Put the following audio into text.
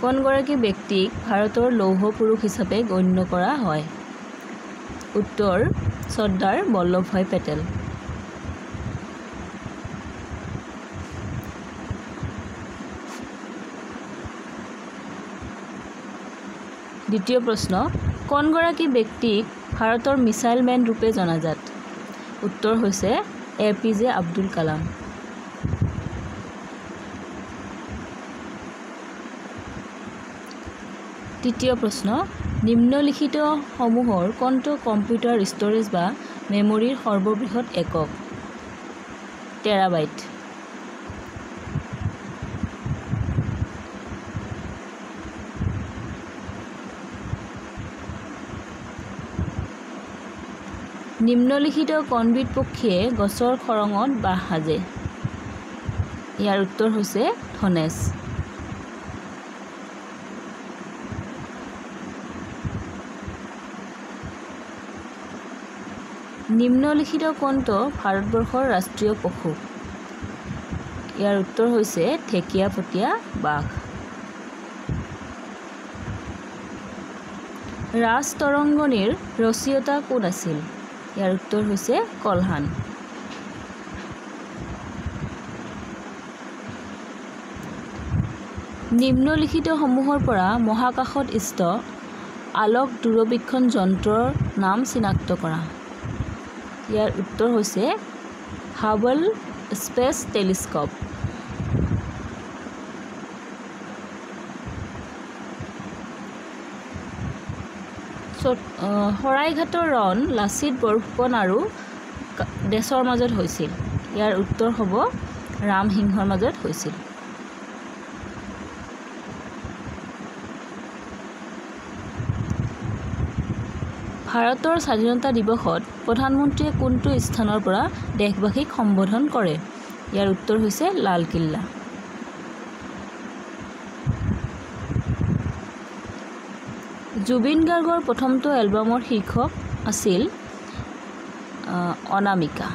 কোনগৰাকী ব্যক্তিক ভাৰতৰ লৌহ পুৰুষ হিচাপে গণ্য কৰা হয়? উত্তৰ চৰ্দাৰ বল্লভভাই পেটেল। দ্বিতীয় প্ৰশ্ন, কোনগৰাকী ব্যক্তিক ভাৰতৰ মিছাইল মেন ৰূপে জনাজাত? উত্তৰ হৈছে APJ আব্দুল কালাম। তৃতীয় প্ৰশ্ন, নিম্নলিখিত সমূহৰ কোনটো কম্পিউটাৰ ষ্ট'ৰেজ বা মেমৰিৰ সৰ্ববৃহৎ একক? টেৰাবাইট। নিম্নলিখিত কোনবিধ পক্ষীয়ে গছৰ খৰঙত বাহ সাজে? ইয়াৰ উত্তৰ হৈছে ধনেশ। নিম্নলিখিত কোনটো ভাৰতবৰ্ষৰ ৰাষ্ট্ৰীয় পশু? ইয়াৰ উত্তৰ হৈছে ঢেকীয়াপতীয়া বাঘ। ৰাজ তৰংগণীৰ ৰচয়িতা কোন আছিল? ইয়াৰ উত্তৰ হৈছে কলহান। নিম্নলিখিত সমূহৰ পৰা মহাকাশত ইষ্ট আলোক দূৰবীক্ষণ যন্ত্ৰৰ নাম চিনাক্ত কৰা। ইয়াৰ উত্তৰ হৈছে হাবল স্পেচ টেলিস্কোপ। শৰাইঘাটৰ ৰণ লাচিত বৰফুকন আৰু দেশৰ মাজত হৈছিল। ইয়াৰ উত্তৰ হ'ব ৰামসিংহৰ মাজত হৈছিল। ভাৰতৰ স্বাধীনতা দিৱসত প্ৰধানমন্ত্ৰীয়ে কোনটো স্থানৰ পৰা দেশবাসীক সম্বোধন কৰে? ইয়াৰ উত্তৰ হৈছে লালকিল্লা। জুবিন গাৰ্গৰ প্ৰথমটো এলবামৰ শীৰ্ষক আছিল অনামিকা।